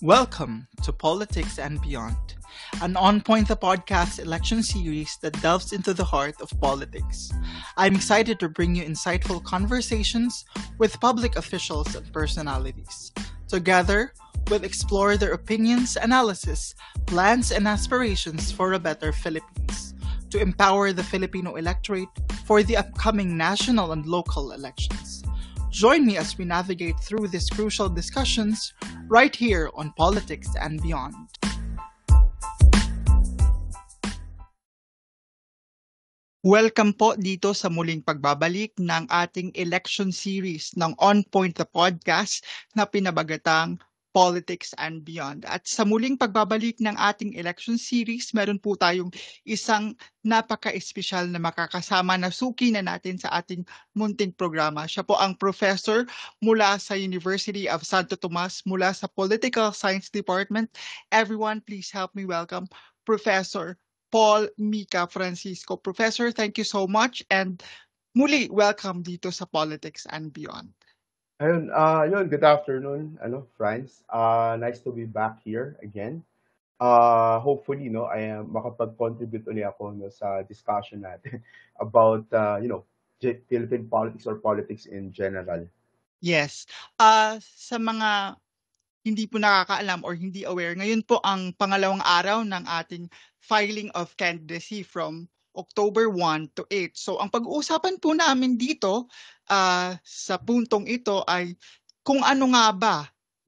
Welcome to Politics and Beyond, an On Point the Podcast election series that delves into the heart of politics. I'm excited to bring you insightful conversations with public officials and personalities. Together, we'll explore their opinions, analysis, plans, and aspirations for a better Philippines, to empower the Filipino electorate for the upcoming national and local elections. Join me as we navigate through these crucial discussions right here on Politics and Beyond. Welcome po dito sa muling pagbabalik ng ating election series ng On Point the Podcast na pinabagatang Politics and Beyond. At sa muling pagbabalik ng ating election series, meron po tayong isang napaka-espesyal na makakasama na suki na natin sa ating munting programa. Siya po ang professor mula sa University of Santo Tomas, mula sa Political Science Department. Everyone, please help me welcome Professor Paul Mica Francisco. Professor, thank you so much and muli welcome dito sa Politics and Beyond. Ayun, good afternoon, friends. Nice to be back here again. Hopefully, I am makapag-contribute ulit ako sa discussion natin about, Philippine politics or politics in general. Yes. Sa mga hindi po nakakaalam or hindi aware, ngayon po ang pangalawang araw ng ating filing of candidacy from October 1 to 8. So ang pag-uusapan po namin dito sa puntong ito ay kung ano nga ba,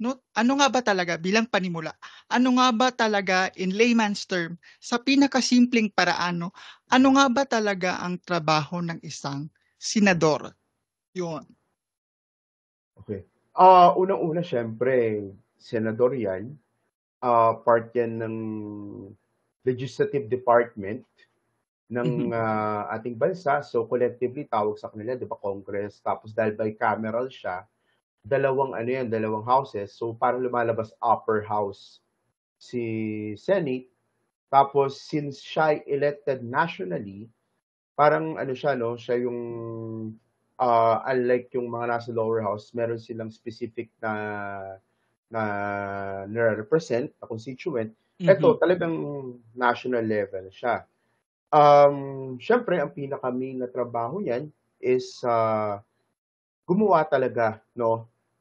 no? Ano nga ba talaga bilang panimula? Ano nga ba talaga in layman's term, sa pinakasimpleng paraan, ano nga ba talaga ang trabaho ng isang senador? Yun. Okay. Unang-una, syempre, senador yan. Part yan ng legislative department ng ating bansa. So collectively tawag sa kanila, 'di ba, Congress. Tapos dahil bicameral siya, dalawang houses. So parang lumalabas upper house si Senate. Tapos since siya ay elected nationally, parang siya yung unlike yung mga nasa lower house, meron silang specific na represent na constituent. Ito talagang national level siya. Syempre, ang pinaka-main na trabaho niyan is gumawa talaga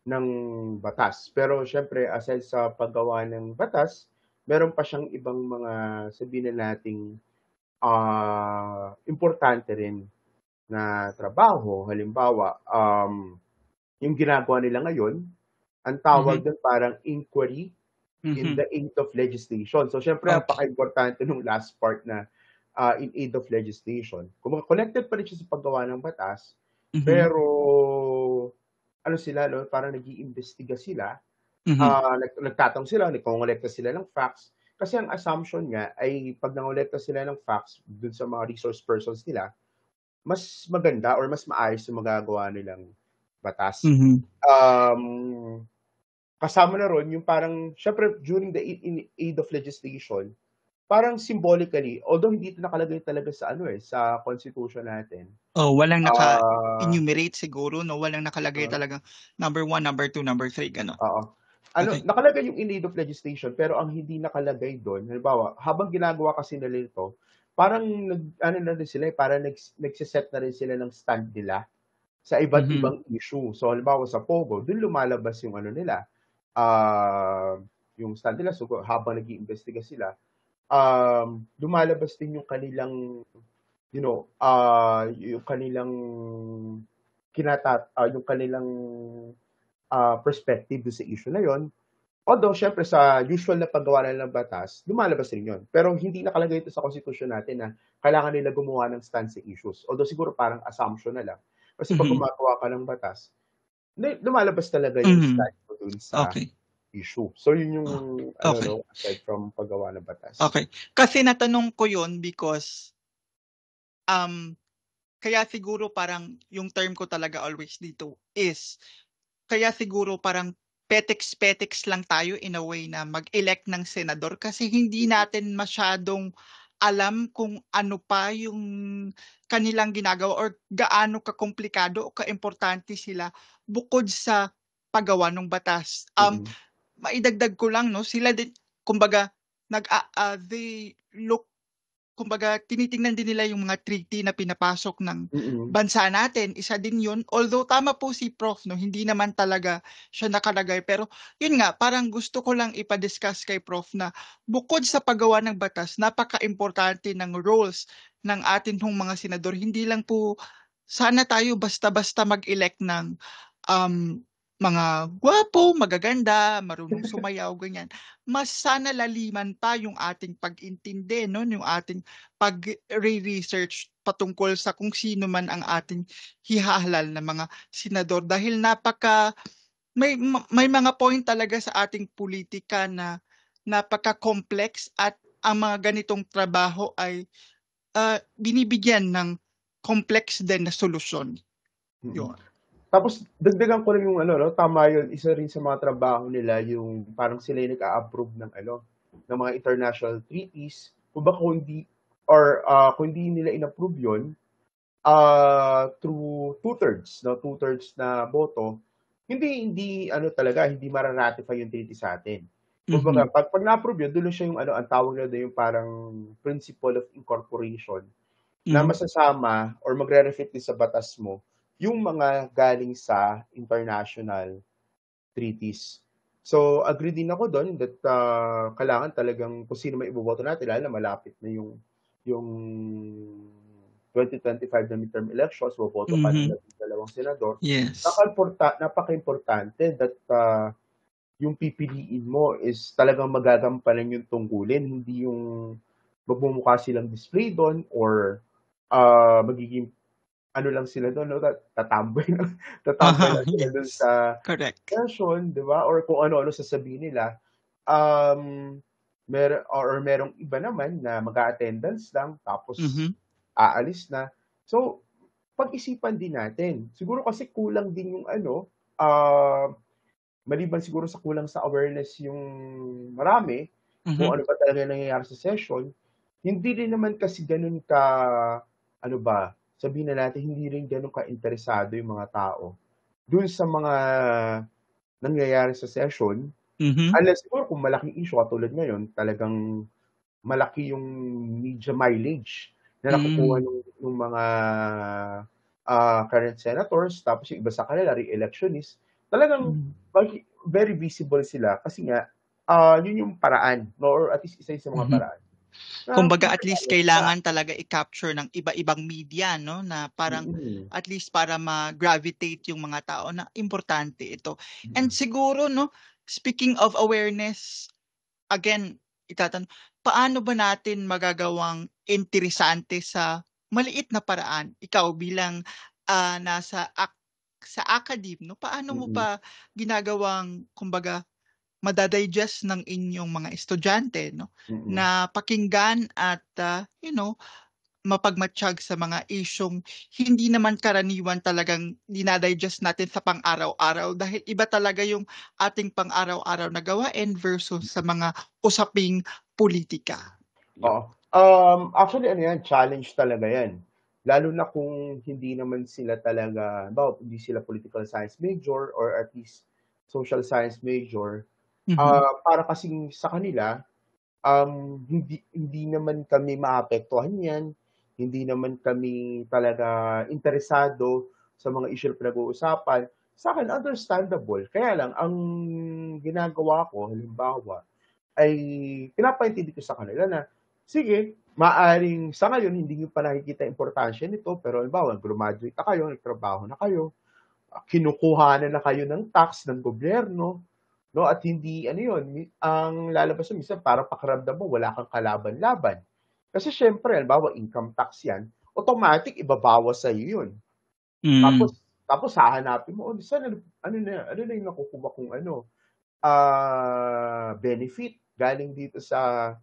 ng batas. Pero syempre, aside sa paggawa ng batas, meron pa siyang ibang mga sabihin na nating importante rin na trabaho. Halimbawa, yung ginagawa nila ngayon, ang tawag doon parang inquiry in the aid of legislation. So syempre, napaka-importante nung last part na in aid of legislation. Connected pa rin siya sa paggawa ng batas, pero parang nag-iimbestiga sila, nagtatanong sila, nagkongolekta sila ng facts, kasi ang assumption nga ay pag nangolekta sila ng facts dun sa mga resource persons nila, mas maganda or mas maayos yung magagawa nilang batas. Kasama na ron yung parang, syempre during the aid of legislation, parang symbolically, although hindi ito nakalagay talaga sa sa constitution natin. Walang naka-enumerate siguro, no? Walang nakalagay talaga number 1, number 2, number 3, gano'n. Oo. Nakalagay yung in aid of legislation, pero ang hindi nakalagay doon, halimbawa, habang ginagawa kasi nila ito, parang na rin sila, parang nagsiset na rin sila ng stand nila sa iba't ibang issue. So halimbawa sa Pogo, doon lumalabas yung nila, yung stand nila. So habang nag-iimbestiga sila, lumalabas din yung kanilang yung kanilang yung kanilang perspective sa issue na yon. Although syempre sa usual na paggawa nila ng batas, lumalabas rin yon. Pero hindi nakalagay ito sa constitution natin na kailangan nila gumawa ng stand sa issues. Although siguro parang assumption na lang. Kasi pag gumagawa ka ng batas, lumalabas talaga yung stand mo dun sa issue. So yun yung aside from paggawa ng batas. Okay. Kasi natanong ko yun because kaya siguro parang yung term ko talaga always dito is kaya siguro parang petiks lang tayo in a way na mag-elect ng senador kasi hindi natin masyadong alam kung ano pa yung kanilang ginagawa or gaano kakomplikado o kaimportante sila bukod sa paggawa ng batas. maidagdag ko lang, no, sila din, kumbaga, they look, kumbaga, tinitingnan din nila yung mga treaty na pinapasok ng bansa natin. Isa din yun. Although tama po si Prof, no, hindi naman talaga siya nakalagay. Pero yun nga, parang gusto ko lang ipa-discuss kay Prof na bukod sa paggawa ng batas, napaka-importante ng roles ng atin hong mga senador. Hindi lang po sana tayo basta-basta mag-elect ng mga gwapo, magaganda, marunong sumayaw, ganyan. Mas sana laliman pa yung ating pag-intindi, no? Yung ating pag-research patungkol sa kung sino man ang ating hihahalal na mga senador. Dahil may mga point talaga sa ating politika na napaka-complex at ang mga ganitong trabaho ay binibigyan ng complex din na solusyon. Yun. Tapos dagdagan ko rin yung ano, no, tama yun, isa rin sa mga trabaho nila yung parang sila yung nag-a-approve ng ano, ng mga international treaties. Kung hindi nila in-approve yun, through two-thirds, no, two-thirds na boto, hindi ano talaga, hindi mara-ratify yung treaty sa atin. Kumbaga, pag na-approve yun, doon siya yung ano, ang tawag nila doon yung parang principle of incorporation na masasama or magre-reflect din sa batas mo yung mga galing sa international treaties. So, agree din ako doon that kailangan talagang kung sino may iboboto natin, lalo na malapit na yung 2025 na midterm elections, boboto ka ng dalawang senador. Yes. Napaka-importante that yung pipiliin mo is talagang magagampanan yung tungkulin, hindi yung magmumukha silang display doon or magiging ano lang sila doon, no? Tatambay lang sila doon Yes. sa Correct. session, di ba? Or kung ano-ano sasabihin nila. Merong iba naman na mag-a-attendance lang tapos aalis na. So, pag-isipan din natin. Siguro kasi kulang din yung ano, maliban siguro sa kulang sa awareness yung marami, kung ano ba talaga nangyayari sa session, hindi rin naman kasi ganun ka, ano ba, sabihin na natin, hindi rin ganun ka-interesado yung mga tao dun sa mga nangyayari sa session. Unless siguro kung malaking issue, katulad ngayon, talagang malaki yung media mileage na nakukuha ng mga current senators, tapos yung iba sa kanila, re-electionist, talagang very visible sila kasi nga, yun yung paraan, no? Or at least isa sa mga paraan. Kumbaga at least kailangan talaga i-capture ng iba-ibang media, no, na parang at least para ma-gravitate yung mga tao na importante ito. And siguro, no, speaking of awareness, again, paano ba natin magagawang interesante sa maliit na paraan? Ikaw bilang sa academe, no, paano mo ba ginagawang, kumbaga, madadigest ng inyong mga estudyante, no, na pakinggan at mapagmatsyag sa mga isyung hindi naman karaniwan talagang dinadigest natin sa pang-araw-araw dahil iba talaga yung ating pang-araw-araw na gawain versus sa mga usaping politika. Oo. Actually ano yan, challenge talaga yan. Lalo na kung hindi naman sila talaga, hindi sila political science major or at least social science major. Para kasing sa kanila, hindi naman kami maapektuhan yan, hindi naman kami talaga interesado sa mga issue na pinag-uusapan. Sa akin, understandable. Kaya lang, ang ginagawa ko, halimbawa, ay pinapaintindi ko sa kanila na, sige, maaring sa ngayon hindi niyo pa nakikita importansya nito, pero halimbawa, graduate na kayo, nagtrabaho na kayo, kinukuhanan na kayo ng tax ng gobyerno, no? At hindi, ano yun, ang lalabas na minsan, parang pakiramdam mo, wala kang kalaban-laban. Kasi syempre, halimbawa, income tax yan, automatic, ibabawas sa iyo yun. Tapos hahanapin mo, ano na yung nakukuha kong benefit galing dito sa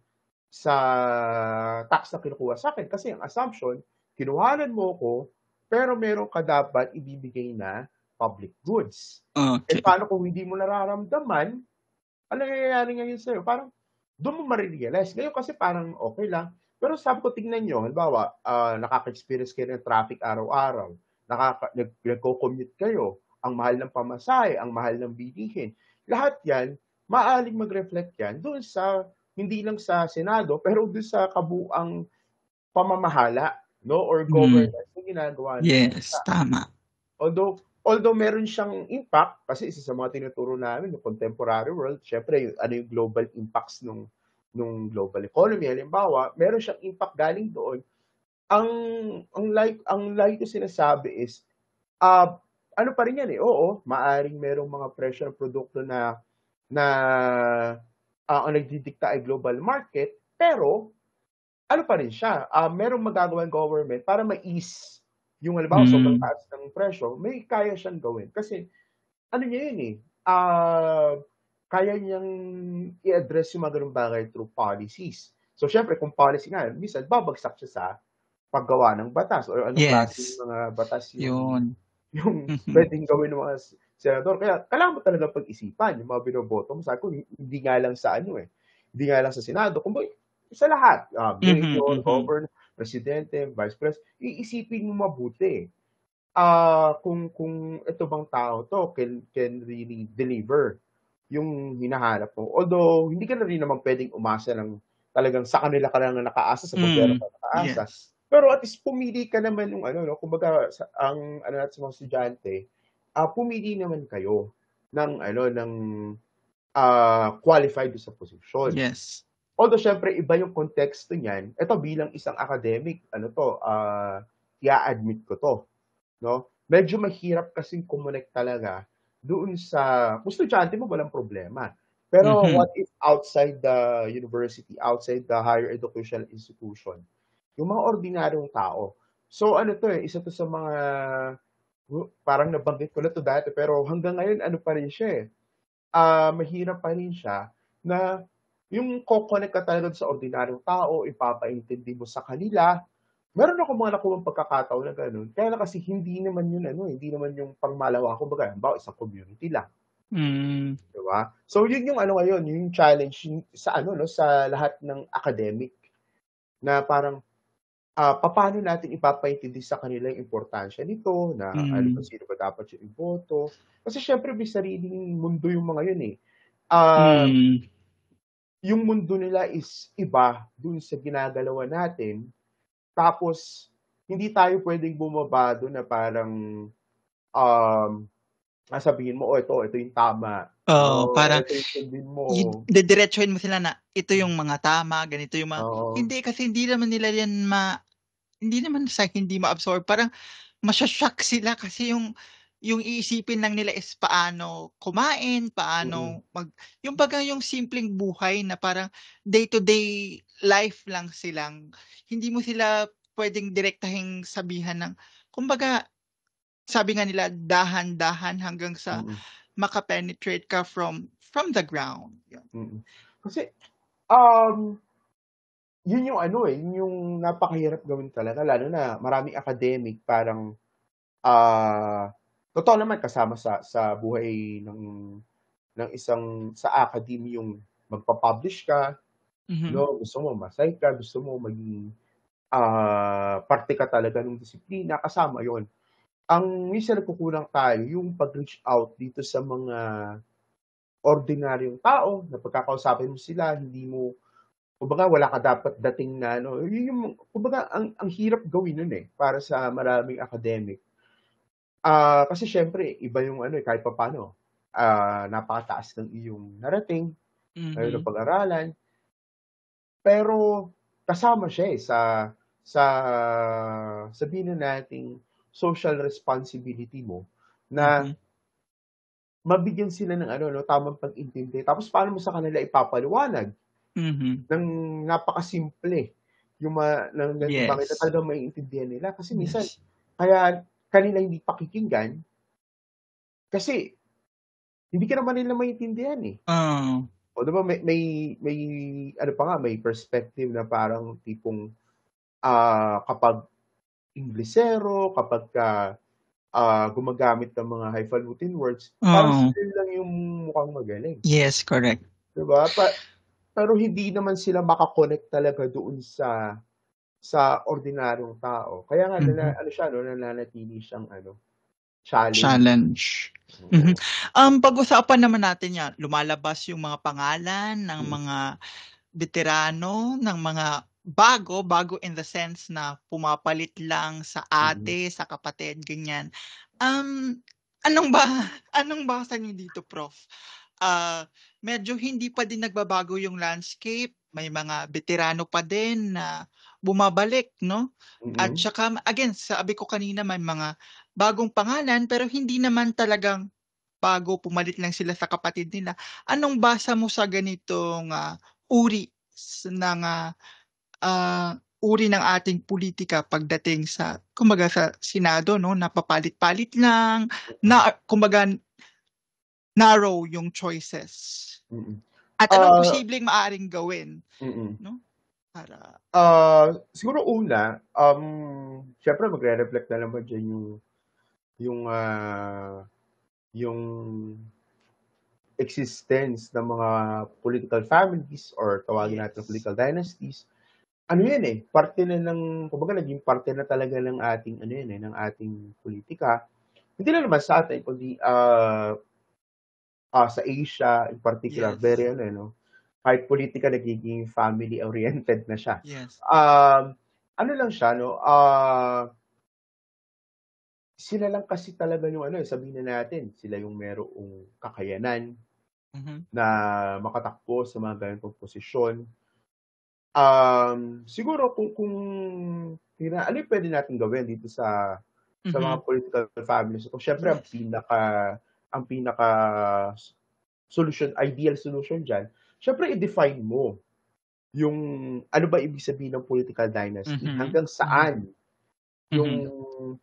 tax na kinukuha sa akin. Kasi ang assumption, kinuhanan mo ko, pero meron ka dapat ibibigay na public goods. Okay. Paano kung hindi mo nararamdaman, ano nangyayari ngayon sa'yo? Parang doon mo marirealize. Ngayon kasi parang okay lang. Pero sabi ko, tingnan nyo, halimbawa, nakaka-experience kayo ng traffic araw-araw, nagko-commute kayo, ang mahal ng pamasahe, ang mahal ng bilihin. Lahat yan, maaaring mag-reflect yan doon sa hindi lang sa Senado, pero doon sa kabuuang pamamahala, no, or governance na ginagawa ng bansa. Yes, tama. Although meron siyang impact, kasi isa sa mga tinuturo namin yung contemporary world, syempre yung global impacts nung global economy. Halimbawa, meron siyang impact galing doon. Ang ang lagi ko sinasabi is, ano pa rin yan, eh, oo, maaaring merong mga presyo ng produkto na ang nagdidikta ay global market, pero ano pa rin siya, merong magagawa ang government para ma-ease yung halimbawa sobrang Hmm, taas ng presyo, may kaya siyang gawin. Kasi ano niya yun, eh, ah, kaya niyang i-address yung mga gano'ng bagay through policies. So siyempre kung policy nga, minsan babagsak siya sa paggawa ng batas or anong klaseng yes, mga batas yung yun. yung puwedeng gawin ng mga senador. Kaya kailangan mo talagang pag-isipan yung mga binoboto mo. Sabi ko hindi nga lang sa ano, eh, hindi nga lang sa Senado kumbaga sa lahat, Mhm, mayor, mhm. governor, presidente, vice iisipin mo mabuti, kung ito bang tao 'to can really deliver yung hinahanap mo. Although hindi ka na rin naman puwedeng umasa ng talagang sa kanila ka lang nakaasa, sa gobyerno ka nakaasa. Yes. Pero at least pumili ka naman nung ano 'no, kumbaga ang ano natin sa mga estudyante, pumili naman kayo ng ano, ng, qualified do'n sa posisyon. Yes. Although siyempre iba yung konteksto niyan, eto bilang isang academic ano 'to, i-a-admit ko 'to. 'No? Medyo mahirap kasing kumonect talaga doon sa kung estudyante mo walang problema. Pero Mhm. what if outside the university, outside the higher educational institution, yung mga ordinaryong tao. So ano 'to, eh, isa 'to sa mga parang nabanggit ko na 'to dati pero hanggang ngayon ano pa rin siya, eh, mahirap pa rin siya na yung ko-connect ka talaga sa ordinaryong tao, ipapaintindi mo sa kanila. Meron akong mga nakuhang pagkakataon na gano'n, kaya lang kasi hindi naman 'yun ano, eh, hindi naman yung pangmalawakang kumbaga halimbawa isang community lang, Hmm, 'di ba? So 'yun yung ano ngayon, yung challenge sa ano 'no, sa lahat ng academic na parang, papaano natin ipapaintindi sa kanila yung importansya nito na ano ba, hmm, sino ba dapat yung iboto. Kasi siyempre may sariling mundo yung mga 'yun, eh. Ah, hmm. yung mundo nila is iba dun sa ginagalawan natin, tapos hindi tayo puwedeng bumaba dun na parang sasabihin mo, "Oh, ito yung tama." Oo, No, parang ito yung sundin mo. didiretsuhin mo sila na ito Hmm, yung mga tama, ganito yung mga oo, hindi kasi hindi naman nila yan hindi naman sa hindi ma-absorb, parang masho-shock sila kasi yung iisipin lang nila is paano kumain, mm, paano yung baga yung simpleng buhay na parang day to day life lang silang hindi mo sila puwedeng direktahing sabihan ng kumbaga sabi nga nila dahan-dahan hanggang sa mm, maka-penetrate ka from the ground, yun. mm. Kasi, um, yun yung ano, eh, yun yung napakahirap gawin talaga lalo na maraming academic parang, totoo naman kasama sa buhay ng isang sa academe yung magpa-publish ka, Mhm, 'no, gusto mo ma-cite ka, gusto mo maging, parte ka talaga ng disiplina, kasama yon. Ang minsan nagkukulang tayo yung pag-reach out dito sa mga ordinaryong tao na pagkakausapin mo sila hindi mo kumbaga wala ka dapat dating na ano, yun yung kumbaga ang hirap gawin nun, eh, para sa maraming academic. Kasi siyempre iba yung ano, eh, kahit papaano, napakataas ng iyong narating, ngayon mhm, napag-aralan, pero kasama siya, eh, sa sabihin na nating social responsibility mo na mhm, mabigyan sila ng ano 'no, tamang pag-intindi tapos paano mo sa kanila ipapaliwanag mhm. ng napakasimple yung ng bagay na Yes, talagang maiintindihan nila. Kasi minsan yes. kaya kanila hindi pakikinggan kasi hindi ka naman nila maintindihan, eh. Oo, O 'di ba may ano pa nga, may perspective na parang tipong, kapag Inglesero, kapagka, gumagamit ng mga highfalutin words, parang oo. sila lang yung mukhang magaling, Yes, correct. 'di ba? Pero hindi naman sila maka-connect talaga doon sa ordinaryong tao. Kaya nga Mhm, ano siya 'no, nananatili siyang ano, challenge. Mhm. Oo. Pag-usapan naman natin 'yan, lumalabas yung mga pangalan ng Mm. mga veterano, ng mga bago in the sense na pumapalit lang sa Mm. ate, sa kapatid, ganyan. Um, anong ba anong basa niyo dito, Prof? Medyo hindi pa din nagbabago yung landscape, may mga veterano pa din na bumabalik 'no? At Mm. saka again, sabi ko kanina may mga bagong pangalan pero hindi naman talagang bago, pumalit lang sila sa kapatid nila. Anong basa mo sa ganitong, uri ng, uri ng ating politika pagdating sa kumbaga sa Senado 'no, na papalit-palit lang, Mm. na kumbaga narrow yung choices. Mm. At anong Ah, posibleng maaaring gawin mm. 'no, para Siguro una, siyempre magre-reflect na naman diyan yung, yung existence ng mga political families or tawagin natin yes. political dynasties. Ano yan, eh, parte na ng kumbaga naging parte na talaga ng ating ano yan, eh, ng ating politika. Hindi lang naman sa atin kundi, sa Asia in particular Yes. very ano, eh, 'no, kahit pulitika nagiging family oriented na siya. Yes. Ano lang siya 'no, sila lang kasi talaga yung ano, eh, sabihin na natin sila yung merong kakayanan Mhm. na makatakbo sa mga ganitong posisyon. Siguro kung ano yung puwede nating gawin dito sa mga Mhm. political families ito, siyempre Yes. ang pinaka ideal solution diyan, siyempre i-define mo yung ano ba ibig sabihin ng political dynasty, Mhm. hanggang Mhm. saan yung Mhm.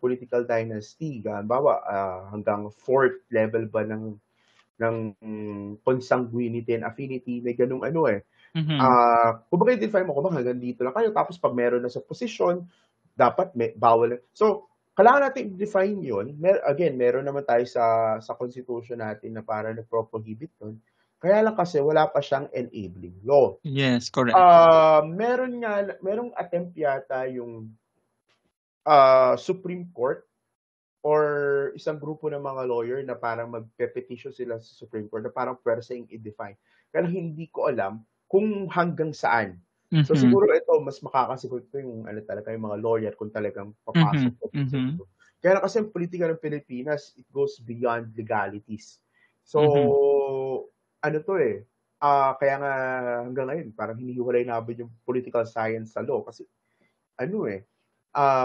political dynasty, halimbawa, hanggang fourth level ba ng consanguinity and affinity, may gano'ng ano, eh. Mhm. Kumbaga i-define mo kung hanggang dito lang kayo tapos 'pag meron na sa posisyon, dapat bawal na. So, kailangan natin i-define 'yun. Again, meron naman tayo sa constitution natin na parang nagpo-prohibit nun. Kaya lang kasi wala pa siyang enabling law. Yes, correct. Merong attempt yata yung, Supreme Court or isang grupo ng mga lawyer na parang magpe-petition sila sa Supreme Court na parang puwersaing i-define. Pero hindi ko alam kung hanggang saan. So Mhm. siguro ito mas makakasagot ko yung ano talaga, yung mga lawyer kung talagang papasok Mhm. pa dun sa Mhm. issue. Kaya lang kasi ang pulitika ng Pilipinas, it goes beyond legalities. So Mhm. ano 'to, eh, kaya nga hanggang ngayon parang hinihiwalay namin yung political science sa law kasi ano, eh,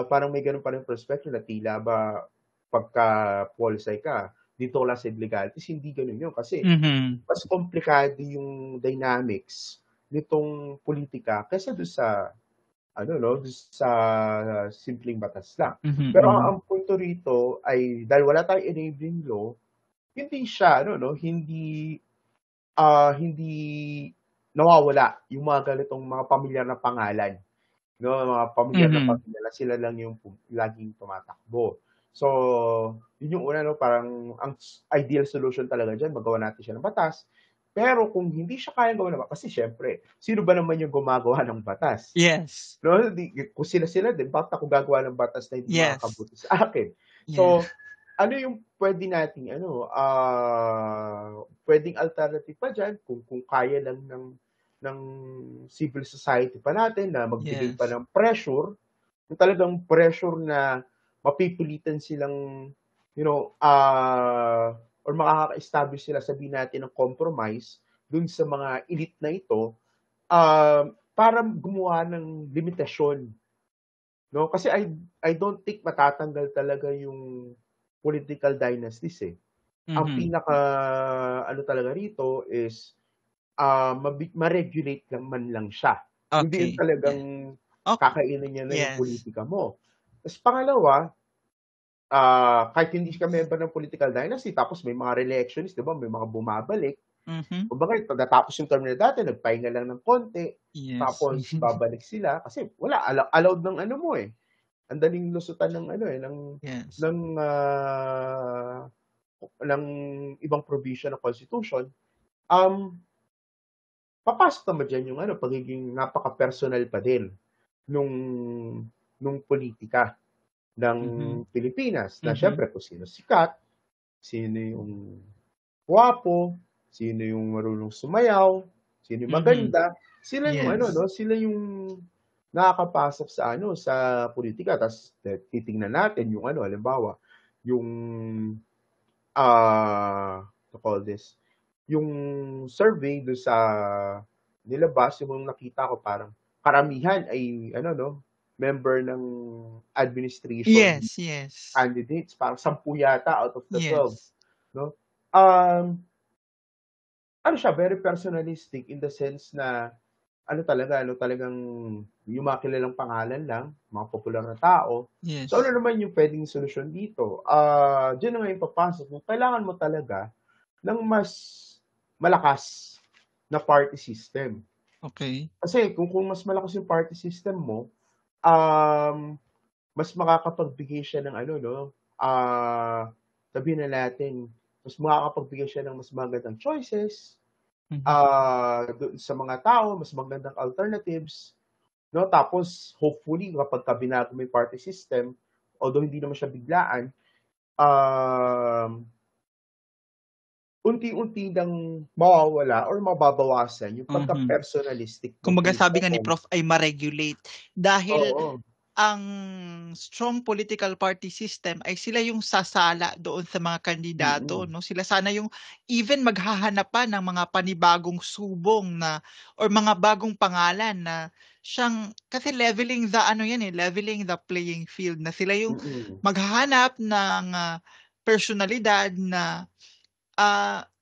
parang may gano'n pa ring perspective na tila ba pagka pol sci ka, dito ka lang sa legalities, hindi gano'n 'yun kasi Mhm. mas komplikado yung dynamics nitong politika kaysa do'n sa ano 'no, do'n sa simpleng batas lang. Mhm. Pero ang Mhm. punto rito ay dahil wala tayong enabling law, hindi siya ano 'no, hindi nawawala yung mga ganitong mga pamilyar na pangalan. No, mga pamilyar na Mhm. pamilya na sila lang yung laging tumatakbo. So, yun yung una 'no, parang ang ideal solution talaga diyan magawa natin siya ng batas. Pero kung hindi siya kayang gawan ng kasi siyempre, sino ba naman yung gumagawa ng batas? Yes. 'No, kung sila-sila din, bakit ako gagawa ng batas na hindi Yes. makakabuti sa akin? Yeah. So, ano yung puwede nating ano, puwedeng alternative pa diyan kung kaya lang ng civil society pa natin na magbigay pa Yes. ng pressure, yung talagang pressure na mapipilitan silang, or makaka-establish sila sabihin natin ng compromise dun sa mga elite na ito, para gumawa ng limitasyon, 'no? Kasi I don't think matatanggal talaga yung political dynasties, eh. Ang Mhm. pinaka-ano talaga rito is, ma-regulate lang man lang siya. Hindi yung Okay. talagang Yeah. Okay. kakainin niya na yung Yes. politika mo. Ta's pangalawa, kahit hindi ka member ng political dynasty tapos may mga re-electionist, 'di ba, may mga bumabalik. Mhm. Kumbaga pagkatapos yung term nila dati nagpahinga lang ng konti, Yes. tapos babalik sila kasi wala allowed ng ano mo, eh, ang daling lusutan ng ano, eh, Yes. ng, ng ibang provision ng constitution. Um, Papasok naman diyan yung ano, pagiging napaka-personal pa din nung pulitika. ng Mhm. Pilipinas na Mhm. siyempre kung sino sikat, sino yung gwapo, sino yung marunong sumayaw, sino yung Mhm. maganda, sila yung ano Yes. 'no, sila yung nakakapasok sa ano, sa pulitika ta's titingnan natin yung ano, halimbawa, yung, to call this, yung survey dun sa nilabas, yung nakita ko parang karamihan ay ano 'no, member ng administration Yes, yes. candidates, parang 10 yata out of the 12 Yes. 'no. Um Ano siya, very personalistic in the sense na ano talaga 'no, talagang yung mga kilalang pangalan lang, mga popular na tao. So, ano Yes. naman yung puwedeng solusyon dito? Diyan na ngayon papasok yung kailangan mo talaga ng mas malakas na party system. Okay. Kasi kung mas malakas yung party system mo, um, mas makakapagbigay siya ng ano 'no, sabihin na natin, mas makakapagbigay siya ng mas magandang choices, Mhm. doon sa mga tao, mas magandang alternatives, 'no? Tapos hopefully kapagka binago mo yung party system, although hindi naman siya biglaan, um, unti-unti ng mawawala or mababawasan yung Mhm. pagka-personalistic nung Kumbaga sabi nga ni politiko. Prof ay ma-regulate dahil Oo, ang strong political party system ay sila yung sasala doon sa mga kandidato mm, 'no, sila sana yung even maghahanap pa ng mga panibagong subong na or mga bagong pangalan na siyang kasi leveling the ano yan, leveling the playing field na sila yung mm, maghahanap ng, personalidad na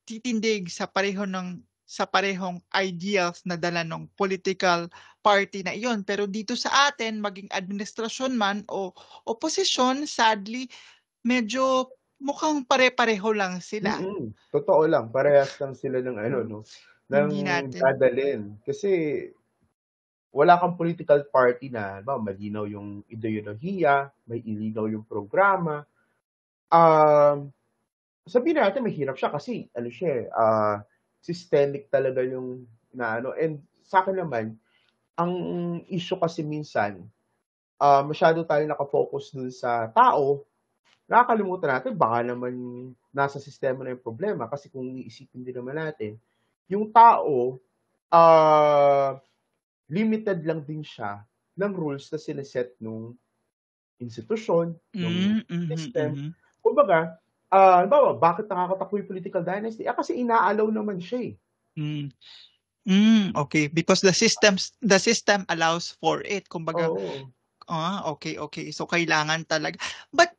titindig sa parehong ideals na dala ng political party na iyon. Pero dito sa atin maging administrasyon man o oposisyon, sadly medyo mukhang pare-pareho lang sila. totoo lang parehas lang sila ng ano 'no, ng Hindi natin dadalhin. Kasi wala kang political party na halimbawa malinaw yung ideolohiya, may ilinaw yung programa. Um, Sabihin natin mahirap siya kasi ano siya, systemic talaga yung inaano and sa'kin naman, ang issue kasi minsan, masyado tayong naka-focus dun sa tao, nakakalimutan natin baka naman nasa sistema na yung problema kasi kung iisipin din naman natin, yung tao, ah, limited lang din siya ng rules na sine-set nung institusyon, nung mhm, system. mhm. Kumbaga, halimbawa bakit nakakatakbo yung political dynasty? Kasi ina-allow naman siya, eh. Hmm, okey because the system allows for it kumbaga. Oo, Okay, okay. So kailangan talaga but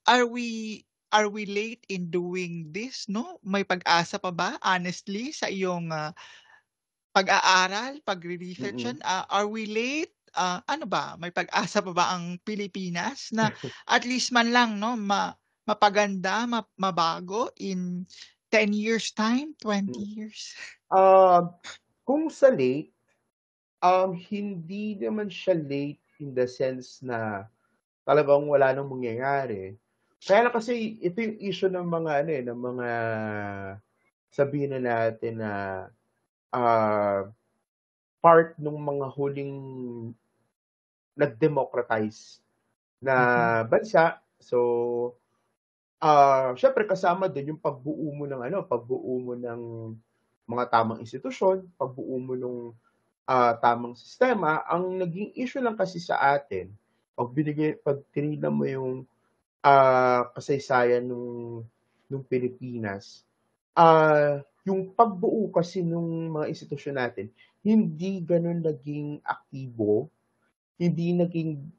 are we are we late in doing this 'no? May pag-asa pa ba honestly sa iyong, pag-aaral, pagre-research mm. diyan, are we late? Ano ba, may pag-asa pa ba ang Pilipinas na at least man lang 'no, mapaganda, mabago in 10 years time, 20 years? Um, kung sa late, hindi naman siya late in the sense na talagang wala ng mangyayari. Kaya lang kasi ito yung issue ng mga ano, eh, ng mga sabihin na natin na, ah, part nung mga huling nag-democratize na Mhm, bansa. So, siyempre kasama dun yung pagbuo mo ng ano, pagbuo mo ng mga tamang institusyon, pagbuo mo nung, tamang sistema. Ang naging issue lang kasi sa atin, 'pag tinignan mo yung, kasaysayan nung Pilipinas, yung pagbuo kasi nung mga institusyon natin, hindi gano'n naging aktibo, hindi naging,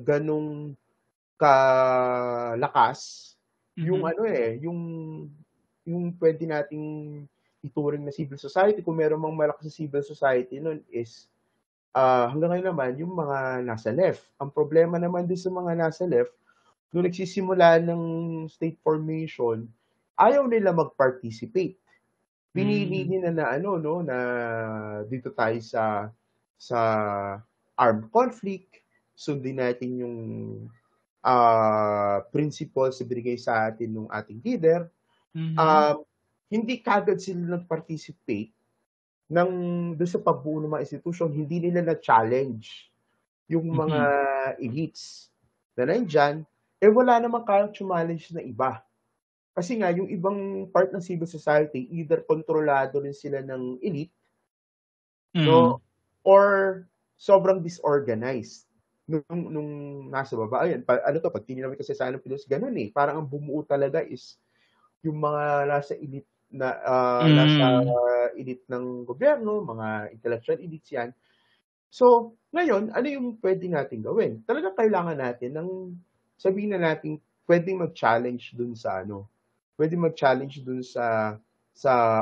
gano'ng kalakas yung mhm, ano, eh, yung puwede nating ituring na civil society. Kung meron mang malakas na civil society nun is, hanggang ngayon naman yung mga nasa left. Ang problema naman din sa mga nasa left, nung nagsisimula ng state formation, ayaw nila mag-participate. Pinili hmm, nila na ano 'no, na dito tayo sa armed conflict, sundin natin yung principles na binigay sa atin nung ating leader, mhm, um, hindi kaagad sila nag-participate ng dun sa pagbuo ng mga institusyon, hindi nila na-challenge yung mga mhm, elites. na nandyan, wala namang kayang challenge na iba. Kasi nga, yung ibang part ng civil society, either kontrolado rin sila ng elite, no? Or sobrang disorganized nung nasa baba. Ayun, ano to, pag tinignan mo kasi sa ng Pilos, ganun eh. Parang ang bumuo talaga is yung mga nasa elite nasa elite ng gobyerno, mga intellectual elites yan. So, ngayon, ano yung pwede natin gawin? Talagang kailangan natin ng, sabihin na natin, pwedeng mag-challenge dun sa pwedeng mag-challenge dun sa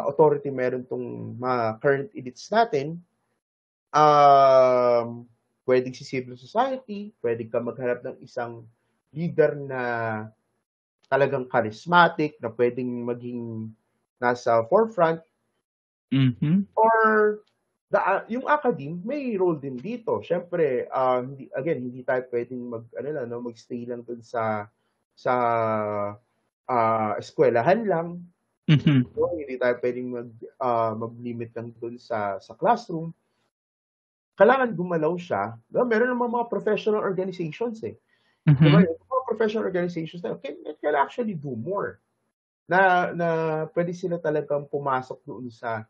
authority meron tong mga current elites natin. Pwedeng si civil society, pwedeng ka maghanap ng isang leader na talagang charismatic, na pwedeng maging nasa forefront, or yung academe may role din dito. Siyempre, hindi tayo pwedeng magstay lang dun sa eskwelahan lang. No? Hindi tayo pwedeng mag-limit lang dun sa classroom. Kailangan gumalaw siya. No? Meron naman mga professional organizations eh. Diba? Yung mga professional organizations na can actually do more. Na pwede sila talagang pumasok doon sa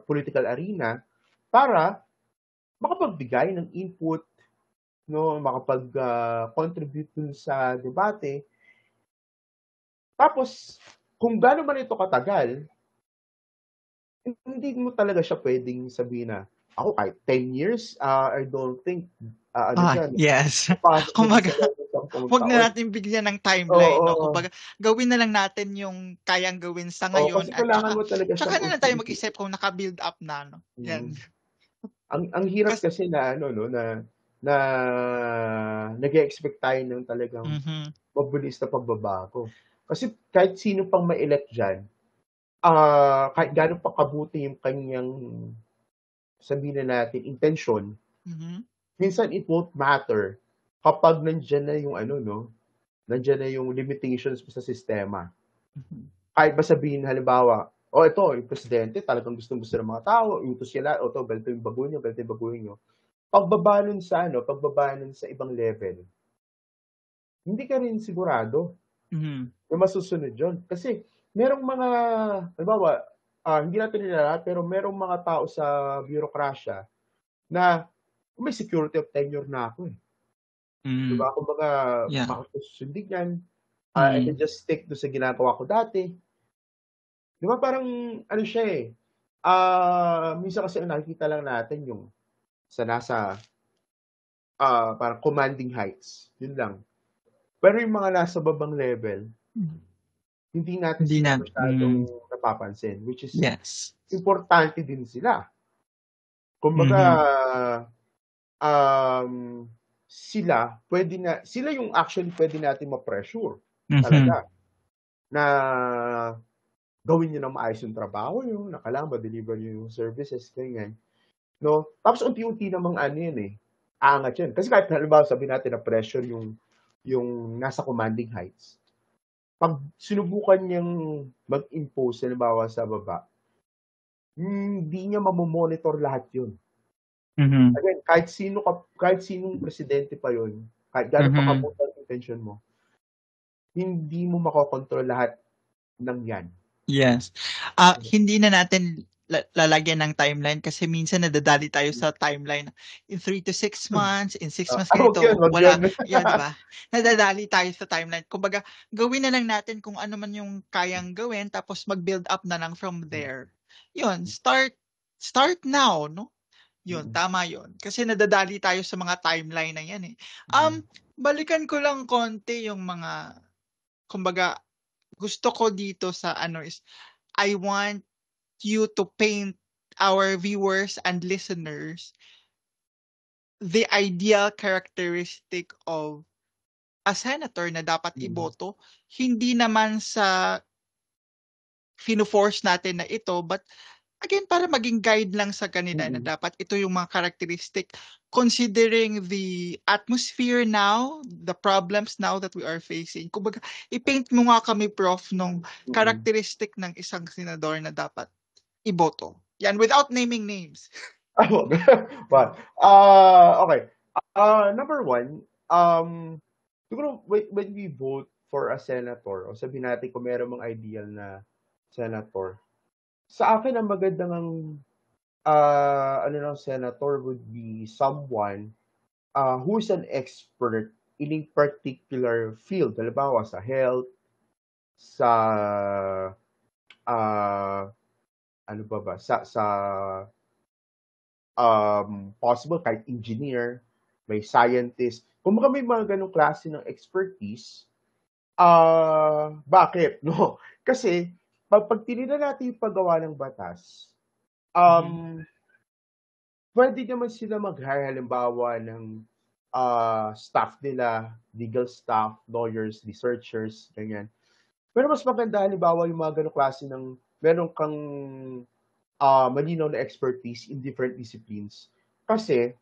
political arena para makapagbigay ng input, no, makapag-contribute dun sa debate. Tapos, kung gaano man ito katagal, hindi mo talaga siya pwedeng sabihin na, ako kahit 10 years, I don't think, yes. papasok Kumbaga, sa loob ng 10 huwag na taon. natin bigyan ng timeline, no? Oo. Kumbaga, gawin na lang natin yung kayang gawin sa ngayon Kasi at kailangan mo talaga tsaka siyang na lang tayo unti-unti. mag-isip kung naka-build up na, no? Yan. Ang hirap kasi na na nag-e-expect tayo ng talagang mabilis na pagbabago. Kasi kahit sino pang ma-elect diyan, kahit gaano pa kabuti yung kanyang, sabihin na natin, intensyon, minsan it won't matter kapag nandiyan na yung nandiyan na yung limitations sa sistema. Kahit ba sabihin halimbawa, ito yung presidente talagang gustong-gusto ng mga tao, iutos sila, ito ganito yung baguhin niyo. Pagbaba nun sa ibang level, hindi ka rin sigurado na masusunod yun. Kasi merong mga, halimbawa, hindi natin nila, pero merong mga tao sa bureaucracia na may security of tenure na ako eh. Diba? Kumbaga, bakit ko susundin yan? I can just stick to sa ginagawa ko dati. Diba parang, ano siya eh, minsan kasi nakikita lang natin yung sa nasa parang commanding heights. Yun lang. Pero yung mga nasa babang level, hindi natin sila masyadong napapansin, which is importante din sila. Kumbaga, sila yung actually pwede natin ma-pressure talaga na gawin nyo ng maayos yung trabaho nyo, na kailangan ma-deliver nyo yung services, ganyan. No? Tapos unti-unti namang aangat yun. Kasi kahit halimbawa sabihin natin na pressure yung nasa commanding heights, pag sinubukan niyang mag-impose halimbawa sa baba, hindi niya mamomonitor lahat yun. Again, kahit sinong presidente pa yun, kahit gano'n pa kabuti ang intention mo, hindi mo makokontrol lahat ng yan. Yes. Hindi na natin lalagyan ng timeline kasi minsan nadadali tayo sa timeline. In 3 to 6 months, in 6 months ganito, wala. Yan, di ba? Nadadali tayo sa timeline. Kumbaga, gawin na lang natin kung ano man yung kayang gawin tapos mag-build up na lang from there. Yun, start now, no? Yun, tama yun. Kasi nadadali tayo sa mga timeline na yan eh. Balikan ko lang konti yung mga, kumbaga, gusto ko dito sa is, I want you to paint our viewers and listeners the ideal characteristic of a senator na dapat iboto. Hindi naman sa fino-force natin na ito, but again, para maging guide lang sa kanila na dapat ito yung mga characteristic considering the atmosphere now, the problems now that we are facing. Kumbaga, i-paint mo nga kami, Prof, nung characteristic ng isang senador na dapat iboto. Yan, without naming names. Okay. Number one, siguro when we vote for a senator o sabihin natin kung meron mang ideal na senator, sa akin ang magandang ano ng senator would be someone who's an expert in a particular field. Halimbawa sa health, sa ah, ano ba, sa possible kahit engineer, may scientist. Kumbaga may mga ganong klase ng expertise. Bakit 'no? Kasi pag tinignan natin yung paggawa ng batas, Mhm. um, puwede naman sila mag-hire halimbawa ng, staff nila, legal staff, lawyers, researchers, ganyan. Pero mas maganda halimbawa yung mga gano'ng klase ng meron kang, malinaw na expertise in different disciplines. Kasi,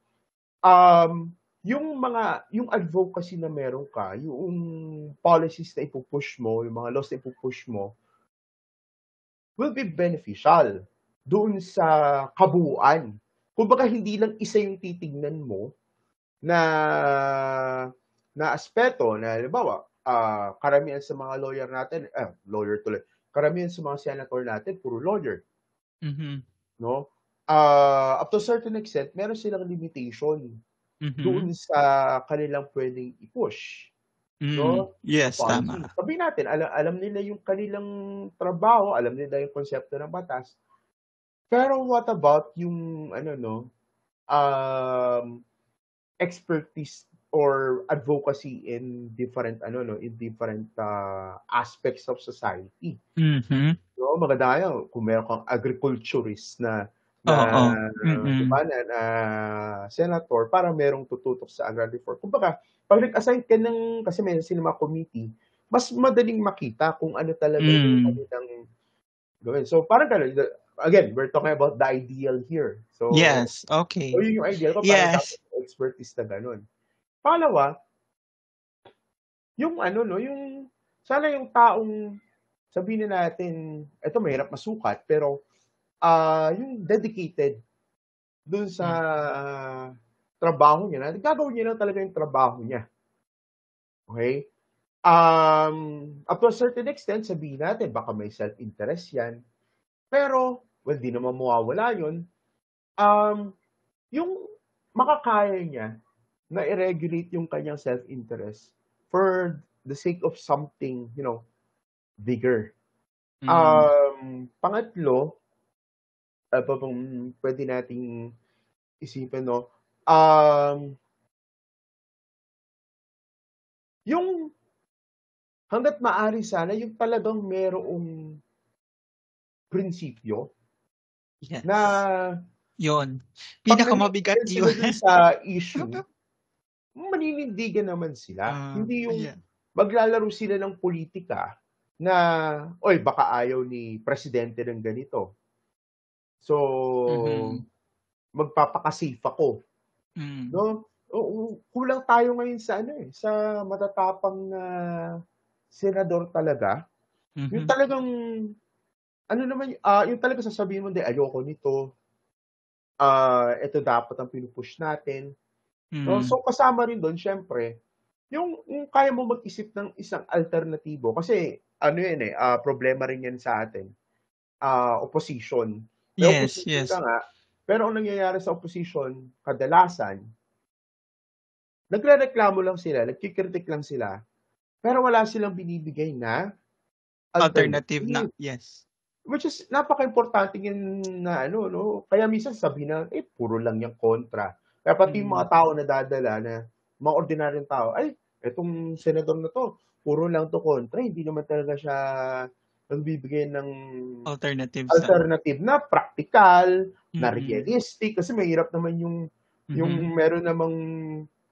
yung advocacy na meron ka, yung policies na ipu-push mo, yung mga laws na ipu-push mo, will be beneficial doon sa kabuuan. Kumbaga hindi lang isa yung titignan mo na aspeto na halimbawa, karamihan sa mga lawyer natin lawyer tuloy, karamihan sa mga senator natin puro lawyer, Mhm. 'no? Up to a certain extent meron silang limitation Mhm. doon sa kanilang puwedeng i-push, 'no, na Yes, policy. tama. Sabihin natin alam nila yung kanilang trabaho, alam nila yung konsepto ng batas, pero what about yung ano 'no, um expertise or advocacy in different ano 'no, in different, aspects of society, Mhm. 'no? Maganda nga yan kung meron kang agriculturist na na Oo. 'di ba, na senator para merong tututok sa agrarian reform. Kumbaga 'pag nag-assign ka ng kasi meron silang mga committee, mas madaling makita kung ano talaga yung Hmm. kanilang gawin. So parang gano'n, again, we're talking about the ideal here. Yes, So okay. yun yung ideal ko parang dapat Yes. expertise na gano'n. Pangalawa, yung ano 'no, yung sana yung taong sabihin na natin, eto mahirap masukat pero, yung dedicated dun sa Hmm. trabaho niya na gagawin niya lang talaga yung trabaho niya, okey? Up to a certain extent sabihin natin baka may self-interest yan, pero well, 'di naman mawawala yun. Um, yung makakaya niya na i-regulate yung kanyang self-interest for the sake of something, bigger. Hmm. Pangatlo, ano pa bang puwede nating isipin 'no, um, yung hangga't maaari sana yung talagang merong prinsipyo na Yes. 'Yun, 'pag pinakamabigat nanindigan sila 'yun. dun sa issue, maninindigan naman sila. Hindi yung Yeah. maglalaro sila ng pulitika na, "Uy, baka ayaw ni presidente ng ganito, so Mhm. magpapaka-safe ako." Hmm. 'No? Oo, kulang tayo ngayon sa ano, sa matatapang na senador talaga. Yung Mhm. talagang ano naman, yung talagang sasabihin mo, "Hindi, ayoko nito, ito dapat ang pinu-push natin." 'No? Hmm. So, kasama rin dun siyempre yung kaya mo mag-isip ng isang alternatibo kasi ano yan, problema rin yan sa atin, opposition. May Yes, opposition ka yes. nga, pero ang nangyayari sa opposition kadalasan, nagrereklamo lang sila, nagki-critic lang sila. Pero wala silang binibigay na Alternative na alternative, yes. which is napakaimportante yun na ano 'no, kaya minsan sabihin na, puro lang yang kontra. Kaya pati yung Hmm. mga tao nadadala na mga ordinaryong tao, "Ay, etong senador na 'to, puro lang 'to kontra, hindi naman talaga siya nagbibigay ng Alternatives na. alternative na praktikal, na Mm. realistic." Kasi mahirap naman yung Mhm. meron namang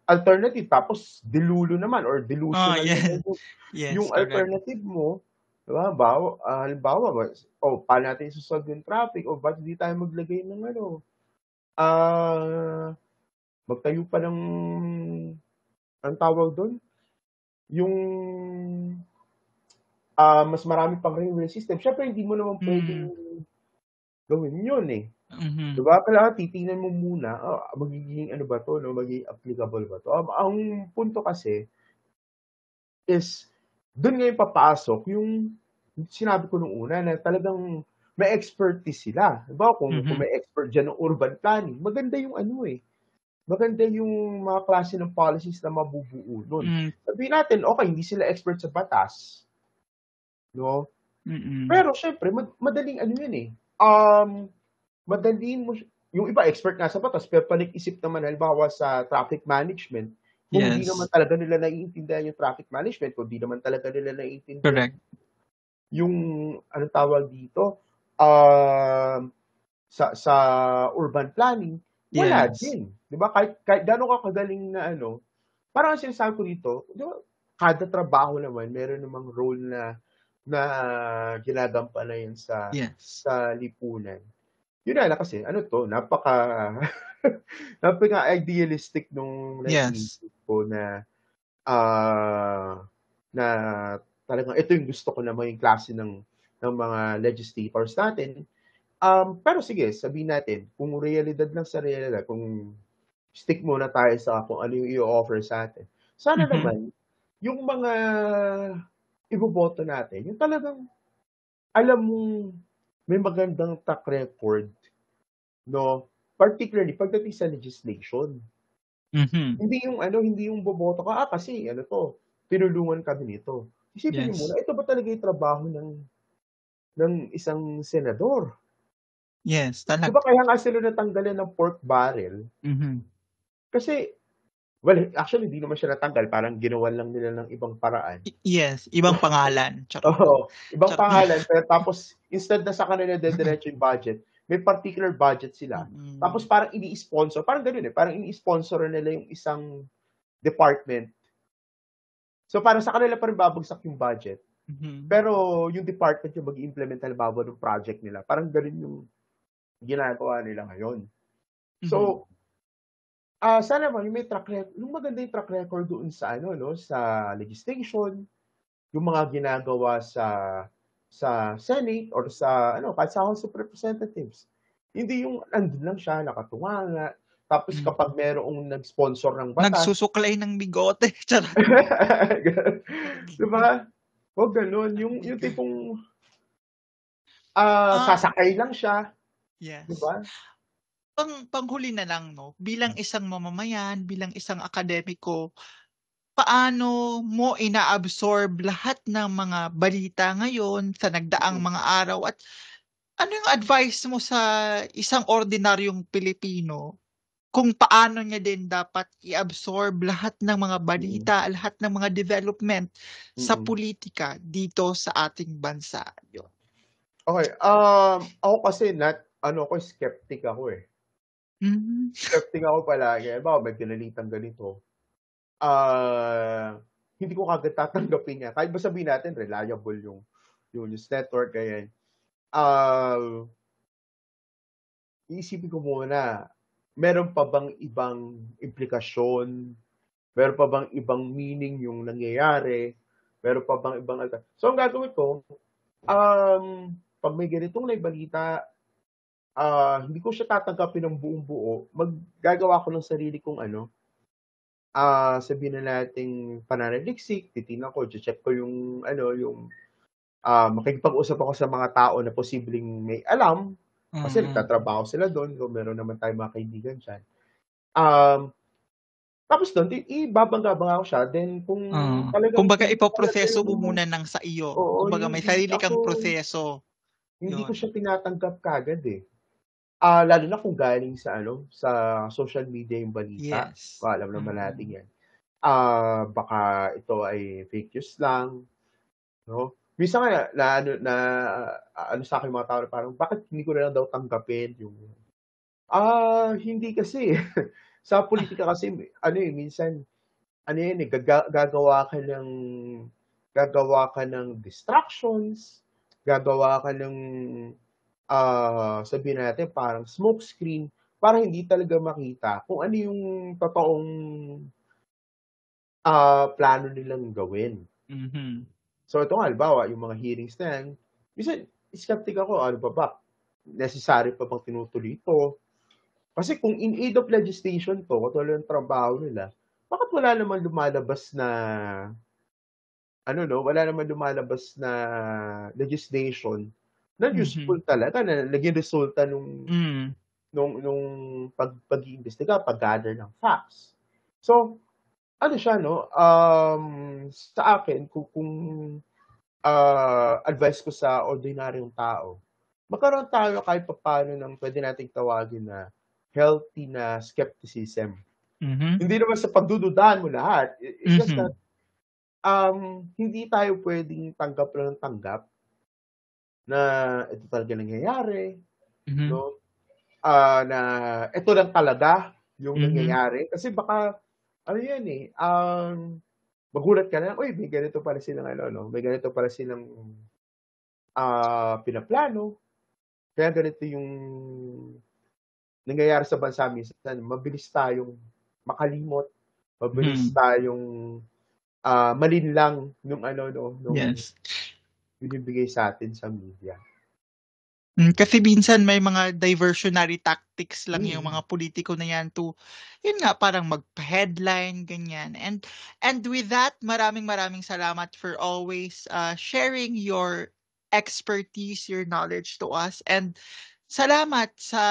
alternative tapos delulo naman or delusional naman Yes. yung Yes, correct. alternative mo, 'di ba? Halimbawa paano natin iso-solve yung traffic o ba't hindi tayo maglagay ng ano, ah, magtayo pa ng anong tawag dun? Yung, mas marami pang railway system. Siyempre hindi mo naman puwedeng Hmm. gawin yun, eh. Mhm. Diba? Kailangan titingnan mo muna, magiging ano ba 'to 'no, magiging applicable ba 'to? Ang punto kasi is dun ngayon papasok yung sinabi ko nung una na talagang may expertise sila. Halimbawa kung Mhm. may expert diyan ng urban planning, maganda yung ano, maganda yung mga klase ng policies na mabubuo nun. Hmm. Sabihin natin, okey hindi sila expert sa batas, 'no? Mm. Pero siyempre madaling ano yun, madali mo yung iba expert nga sa batas pero panig-isip naman halimbawa sa traffic management, kung hindi naman Yes. talaga nila naiintindihan yung traffic management, kung di naman talaga nila naiintindihan Correct. yung anong tawag dito, um, sa urban planning, wala Yes. din, 'di ba? Kahit gaano ka kagaling na ano, parang ang sinasabi ko dito, 'di ba, kada trabaho naman meron namang role na na ginagampanan yan Yes. sa lipunan. Yun nga lang kasi ano 'to, napaka-idealistic nung Yes. naiisip ko na, ah, na talagang ito yung gusto ko na maging klase ng mga legislators natin. Pero sige sabihin natin kung realidad lang sa realidad, kung stick muna tayo sa kung ano yung i-o-offer sa'tin. Sana Mhm. naman yung mga iboboto natin yung talagang alam mong may magandang track record, 'no, particularly pagdating sa legislation. Mhm. Hindi yung ano, hindi yung boboto ka, kasi ano 'to, tinulungan kami nito. Isipin niyo Yes. muna, ito ba talaga yung trabaho ng isang senador? Yes, 'Di ba talaga. kaya nga sila natanggalan ng pork barrel, Mhm. kasi well, actually hindi naman siya natanggal, parang ginawan lang nila ng ibang paraan. Yes, ibang pangalan, charot. Oo, ibang Charot lang. pangalan pero tapos instead na sa kanila dediretso yung budget, may particular budget sila. Tapos Mm. parang ini-sponsor, parang gano'n, parang ini-sponsoran nila yung isang department. So, parang sa kanila pa rin babagsak yung budget, Mhm. pero yung department yung mag-i-implement halimbawa nung project nila, parang gano'n yung ginagawa nila ngayon. Mhm. So, sana naman yung may yung maganda yung track record doon sa ano 'no, sa legislation, yung mga ginagawa sa Senate or sa ano, kahit sa House of Representatives. Hindi yung andun lang siya nakatunganga, tapos Hmm. kapag merong nag-sponsor ng batas. Nagsusuklay ng bigote, charot. 'Di ba? Huwag gano'n, yung Nagbiga tipong, ah, sasakay lang siya, 'di yes. ba? Panghuli na lang 'no, bilang isang mamamayan, bilang isang akademiko, paano mo inaabsorb lahat ng mga balita ngayon sa nagdaang Mm, mga araw at ano yung advice mo sa isang ordinaryong Pilipino kung paano niya din dapat i-absorb lahat ng mga mm, balita, lahat ng mga development sa mm. pulitika dito sa ating bansa, yun. Okey, ako kasi ano ako, skeptic ako, Hmm. Skeptic ako palagi. Halimbawa may binalitang ganito, ah, hindi ko kaagad tatanggapin yan kahit ba sabihin natin reliable yung news network, ganyan. Ah, Iisipin ko muna, meron pa bang ibang implikasyon, meron pa bang ibang meaning yung nangyayari, meron pa bang ibang so ang gagawin ko, 'pag may ganitong naibalita, hindi ko siya tatanggapin ng buong-buo, gagawa ko ng sarili kong ano, sabihin na nating pananaliksik, titingnan ko, che-check ko yung ano, makikipag-usap ako sa mga tao na posibleng may alam, kasi Mm. nagtatrabaho sila dun, so meron naman tayong mga kaibigan diyan. Um, Tapos dun ibabangga-bangga ko siya, then kung talagang Kumbaga hindi ko talaga ipoproseso mo yung muna ng sa iyo, oo, kumbaga yung may sarili kang ako proseso, hindi ko yun. siya tinatanggap kaagad, lalo na kung galing sa ano, sa social media yung balita, Yes. alam naman natin Mm. 'yan. Baka ito ay fake news lang, 'no? Minsan nga ano sa'kin yung mga tao na parang, "Bakit hindi ko na lang daw tanggapin yung." Hindi kasi, sa Ah. pulitika kasi ano, minsan ano 'yan, gagawa ka ng distractions, gagawa ka ng, sabihin natin parang smoke screen para hindi talaga makita kung ano yung totoong, plano nilang gawin. Mhm. So ito nga halimbawa yung mga hearings na 'yan, minsan skeptic ako, ano ba ba, necessary pa bang tinutuloy ito? Kasi kung in aid of legislation 'to, katulad ng trabaho nila, bakit wala naman lumalabas na ano 'no, wala naman lumalabas na legislation na useful Mhm. talaga na naging resulta nung Hmm. nung pag-iimbestiga, pag-gather ng facts. So, ano siya 'no, sa akin kung advice ko sa ordinaryong tao, magkaroon tayo kahit papaano ng puwede nating tawagin na healthy na skepticism. Mhm. Hindi naman sa pagdududahan mo lahat, it's just that, Mhm. hindi tayo puwedeng tanggap lang ng tanggap na ito talaga nangyayari Mhm. 'no, na ito lang talaga yung Mhm. nangyayari. Kasi baka ano yan, eh, magulat ka na lang, "Uy, may ganito pala silang ano 'no, may ganito pala silang, pinaplano, kaya ganito yung nangyayari sa bansa." Minsan mabilis tayong makalimot, mabilis Mhm. tayong, malinlang nung ano 'no, nung Yes. binibigay sa'tin sa media. Kasi minsan may mga diversionary tactics lang yung Mm. mga politiko na yan to, yun nga parang magpa-headline ganyan. And with that, maraming maraming salamat for always sharing your expertise, your knowledge to us. And salamat sa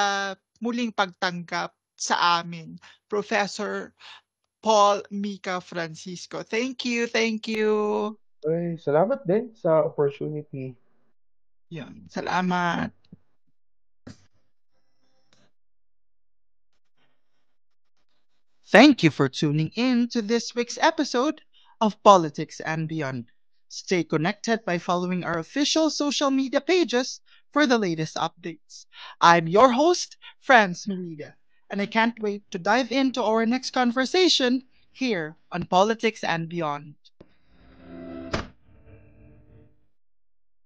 muling pagtanggap sa amin, Professor Paul Mika Francisco. Thank you, thank you. Ay, salamat din sa opportunity. Yun, salamat. Thank you for tuning in to this week's episode of Politics and Beyond. Stay connected by following our official social media pages for the latest updates. I'm your host, Franz Mariga, and I can't wait to dive into our next conversation here on Politics and Beyond.